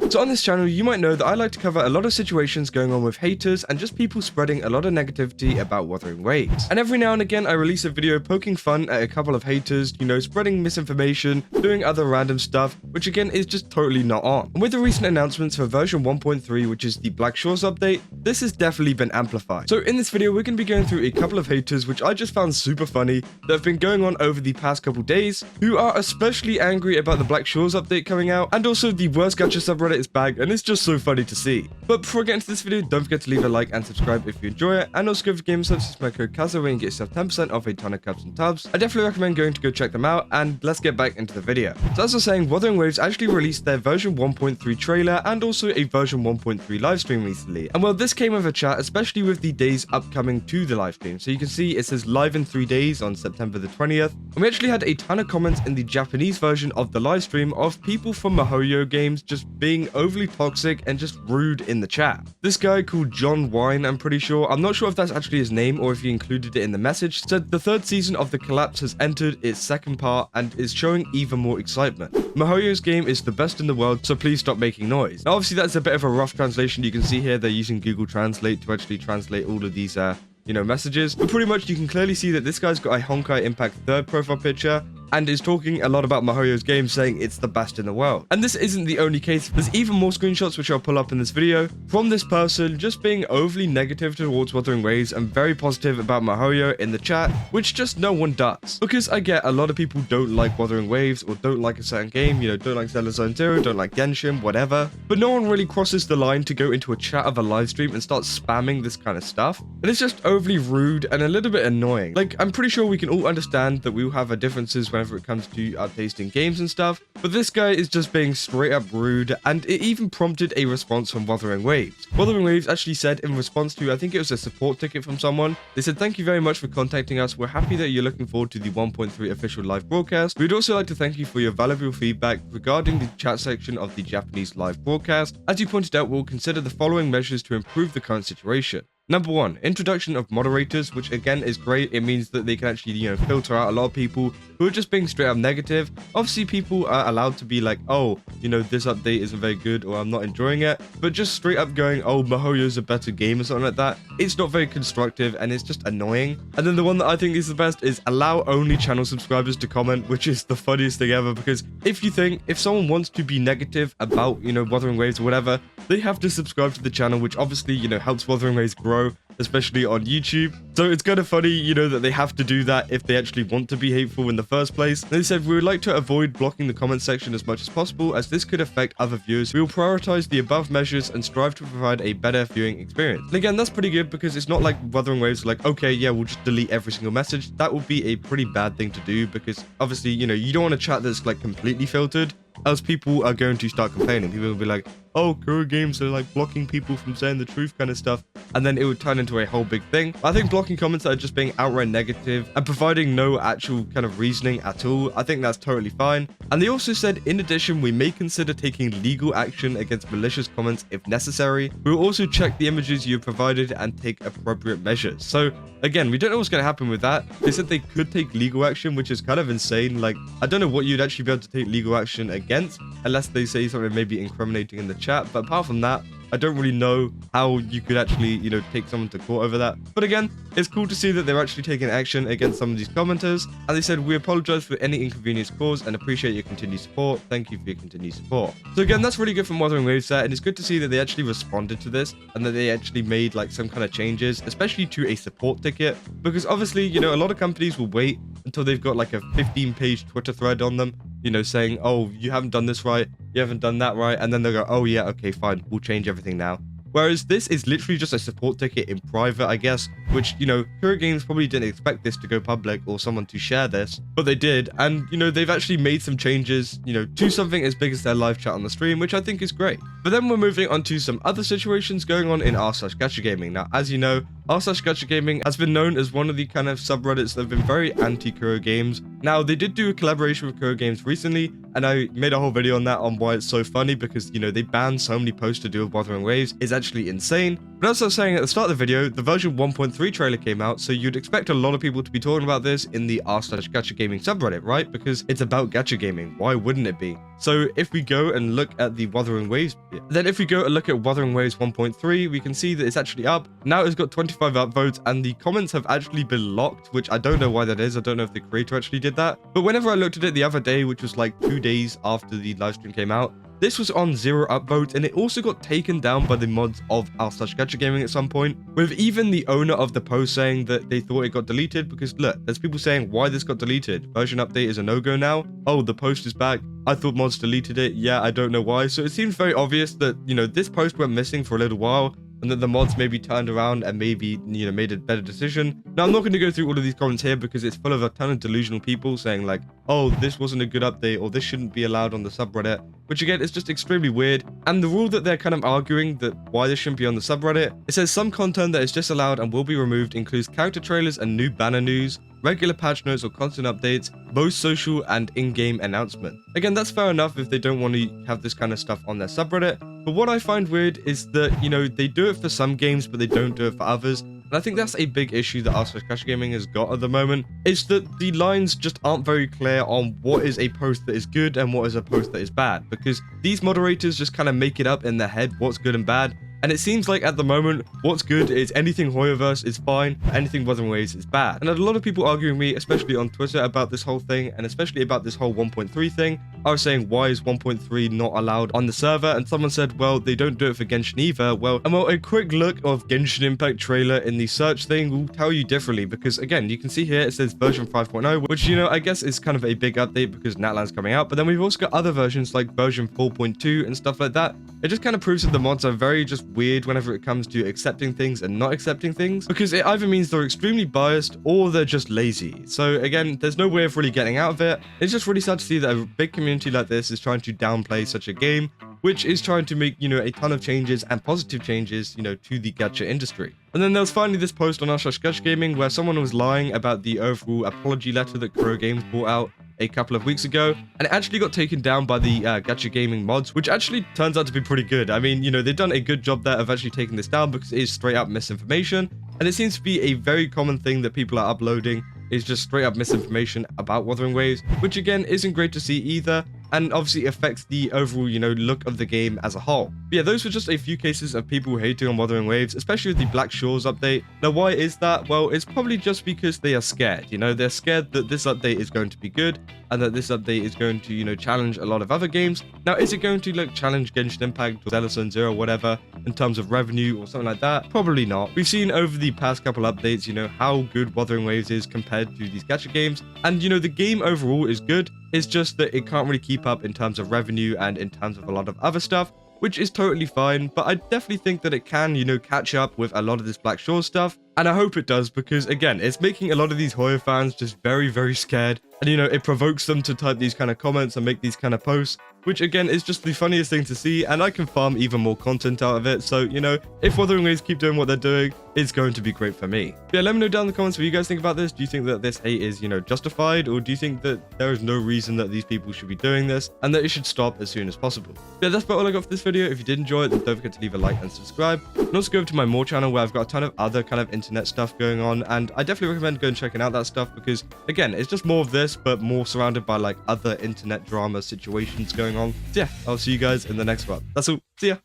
So on this channel, you might know that I like to cover a lot of situations going on with haters and just people spreading a lot of negativity about Wuthering Waves. And every now and again, I release a video poking fun at a couple of haters, spreading misinformation, doing other random stuff, which again is just totally not on. And with the recent announcements for version 1.3, which is the Black Shores update, this has definitely been amplified. So in this video, we're going to be going through a couple of haters, which I just found super funny, that have been going on over the past couple days, who are especially angry about the Black Shores update coming out, and also the worst gacha subreddit is back, and it's just so funny to see. But before I get into this video, don't forget to leave a like and subscribe if you enjoy it, and also go for game subs, use my code KAZA where you can get yourself 10% off a ton of cups and tubs. I definitely recommend going to go check them out, and let's get back into the video. So as I was saying, Wuthering Waves actually released their version 1.3 trailer and also a version 1.3 livestream recently. And well, this came with a chat, especially with the days upcoming to the livestream. So you can see it says live in 3 days on September the 20th. And we actually had a ton of comments in the Japanese version of the livestream of people from Kuro Games just being overly toxic and just rude in the chat. This guy called John Wine, I'm pretty sure, I'm not sure if that's actually his name or if he included it in the message, said the third season of The Collapse has entered its second part and is showing even more excitement. Mihoyo's game is the best in the world, so please stop making noise. Now obviously that's a bit of a rough translation. You can see here they're using Google Translate to actually translate all of these messages, but pretty much you can clearly see that this guy's got a Honkai Impact third profile picture and is talking a lot about Mihoyo's game, saying it's the best in the world. And this isn't the only case. There's even more screenshots which I'll pull up in this video from this person just being overly negative towards Wuthering Waves and very positive about Mihoyo in the chat, which just no one does. Because I get a lot of people don't like Wuthering Waves or don't like a certain game, don't like Zelda Zone Zero, don't like Genshin, whatever. But no one really crosses the line to go into a chat of a live stream and start spamming this kind of stuff. And it's just overly rude and a little bit annoying. Like, I'm pretty sure we can all understand that we will have our differences whenever it comes to our taste in games and stuff, but this guy is just being straight up rude, and it even prompted a response from Wuthering Waves. Wuthering Waves actually said in response to, I think it was a support ticket from someone, they said, "Thank you very much for contacting us. We're happy that you're looking forward to the 1.3 official live broadcast. We'd also like to thank you for your valuable feedback regarding the chat section of the Japanese live broadcast. As you pointed out, we'll consider the following measures to improve the current situation. Number 1, introduction of moderators, which again is great. It means that they can actually, filter out a lot of people who are just being straight up negative. Obviously, people are allowed to be like, oh, this update isn't very good or I'm not enjoying it. But just straight up going, oh, Mihoyo's a better game or something like that, it's not very constructive and it's just annoying. And then the one that I think is the best is allow only channel subscribers to comment, which is the funniest thing ever, because if someone wants to be negative about, Wuthering Waves or whatever, they have to subscribe to the channel, which obviously, helps Wuthering Waves grow, especially on YouTube. So it's kind of funny, that they have to do that if they actually want to be hateful in the first place. And they said, we would like to avoid blocking the comment section as much as possible, as this could affect other viewers. We will prioritize the above measures and strive to provide a better viewing experience. And again, that's pretty good, because it's not like Wuthering Waves like, okay, yeah, we'll just delete every single message. That would be a pretty bad thing to do, because obviously, you don't want a chat that's like completely filtered, else people are going to start complaining. People will be like, oh, Kuro Games are like blocking people from saying the truth kind of stuff, and then it would turn into a whole big thing. I think blocking comments that are just being outright negative and providing no actual kind of reasoning at all, I think that's totally fine. And they also said, in addition, we may consider taking legal action against malicious comments if necessary. We will also check the images you have provided and take appropriate measures. So again, we don't know what's going to happen with that. They said they could take legal action, which is kind of insane. Like, I don't know what you'd actually be able to take legal action against, unless they say something maybe incriminating in the chat. But apart from that, I don't really know how you could actually, take someone to court over that. But again, it's cool to see that they're actually taking action against some of these commenters. And they said, we apologize for any inconvenience caused and appreciate your continued support. Thank you for your continued support. So again, that's really good from Wuthering Waves there. And it's good to see that they actually responded to this and that they actually made like some kind of changes, especially to a support ticket. Because obviously, a lot of companies will wait until they've got like a 15-page Twitter thread on them, saying, oh, you haven't done this right, you haven't done that right, and then they'll go, oh yeah, okay, fine, we'll change everything now. Whereas this is literally just a support ticket in private, I guess, which, Kuro Games probably didn't expect this to go public or someone to share this, but they did. And, they've actually made some changes, to something as big as their live chat on the stream, which I think is great. But then we're moving on to some other situations going on in r/gacha gaming. Now, as you know, r/gacha gaming has been known as one of the kind of subreddits that have been very anti-Kuro Games. Now, they did do a collaboration with Kuro Games recently, and I made a whole video on that on why it's so funny, because, you know, they banned so many posts to do with Wuthering Waves. It's actually insane. But as I was saying at the start of the video, the version 1.3 trailer came out, so you'd expect a lot of people to be talking about this in the r/gacha gaming subreddit, right? Because it's about gacha gaming. Why wouldn't it be? So if we go and look at the Wuthering Waves, then if we go and look at Wuthering Waves 1.3, we can see that it's actually up. Now it's got 25 upvotes, and the comments have actually been locked, which I don't know why that is. I don't know if the creator actually did that. But whenever I looked at it the other day, which was like 2 days after the livestream came out, this was on 0 upvotes, and it also got taken down by the mods of r/gacha gaming at some point, with even the owner of the post saying that they thought it got deleted. Because look, there's people saying why this got deleted. Version update is a no-go now. Oh, the post is back. I thought mods deleted it. Yeah, I don't know why. So it seems very obvious that, you know, this post went missing for a little while, and that the mods maybe turned around and maybe, you know, made a better decision. Now, I'm not going to go through all of these comments here because it's full of a ton of delusional people saying like, oh, this wasn't a good update, or this shouldn't be allowed on the subreddit, which again is just extremely weird. And the rule that they're kind of arguing that why this shouldn't be on the subreddit, it says some content that is disallowed and will be removed includes character trailers and new banner news, regular patch notes or content updates, both social and in-game announcement. Again, that's fair enough if they don't want to have this kind of stuff on their subreddit. But what I find weird is that, you know, they do it for some games, but they don't do it for others. And I think that's a big issue that r/gacha gaming has got at the moment, is that the lines just aren't very clear on what is a post that is good and what is a post that is bad, because these moderators just kind of make it up in their head what's good and bad. And it seems like at the moment, what's good is anything Hoyoverse is fine, anything Wuthering Waves is bad. And a lot of people arguing with me, especially on Twitter, about this whole thing, and especially about this whole 1.3 thing. I was saying, why is 1.3 not allowed on the server? And someone said, well, they don't do it for Genshin either. Well, a quick look of Genshin Impact trailer in the search thing will tell you differently, because again, you can see here, it says version 5.0, which, you know, I guess is kind of a big update because Natlan's coming out. But then we've also got other versions like version 4.2 and stuff like that. It just kind of proves that the mods are very just weird whenever it comes to accepting things and not accepting things, because it either means they're extremely biased or they're just lazy. So again, there's no way of really getting out of it. It's just really sad to see that a big community like this is trying to downplay such a game, which is trying to make, you know, a ton of changes and positive changes, you know, to the gacha industry. And then there was finally this post on r/gacha gaming where someone was lying about the overall apology letter that Kuro Games brought out a couple of weeks ago, and it actually got taken down by the gacha gaming mods, which actually turns out to be pretty good. I mean, you know, they've done a good job there of actually taking this down, because it is straight up misinformation, and it seems to be a very common thing that people are uploading is just straight up misinformation about Wuthering Waves, which again isn't great to see either, and obviously affects the overall, you know, look of the game as a whole. But yeah, those were just a few cases of people hating on Wuthering Waves, especially with the Black Shores update. Now, why is that? Well, it's probably just because they are scared. You know, they're scared that this update is going to be good, and that this update is going to, you know, challenge a lot of other games. Now, is it going to, like, challenge Genshin Impact or Zelda Zero or whatever in terms of revenue or something like that? Probably not. We've seen over the past couple updates, you know, how good Wuthering Waves is compared to these gacha games, and, you know, the game overall is good. It's just that it can't really keep up in terms of revenue and in terms of a lot of other stuff, which is totally fine, but I definitely think that it can, you know, catch up with a lot of this Black Shore stuff, and I hope it does, because again, it's making a lot of these Hoyo fans just very, very scared, and, you know, it provokes them to type these kind of comments and make these kind of posts, which again is just the funniest thing to see, and I can farm even more content out of it. So, you know, if Wuthering Waves keep doing what they're doing, it's going to be great for me. But yeah, let me know down in the comments what you guys think about this. Do you think that this hate is, you know, justified, or do you think that there is no reason that these people should be doing this and that it should stop as soon as possible? But yeah, that's about all I got for this video. If you did enjoy it, then don't forget to leave a like and subscribe, and also go over to my more channel where I've got a ton of other kind of internet stuff going on, and I definitely recommend going and checking out that stuff, because again, it's just more of this but more surrounded by like other internet drama situations going on. So yeah, I'll see you guys in the next one. That's all. See ya.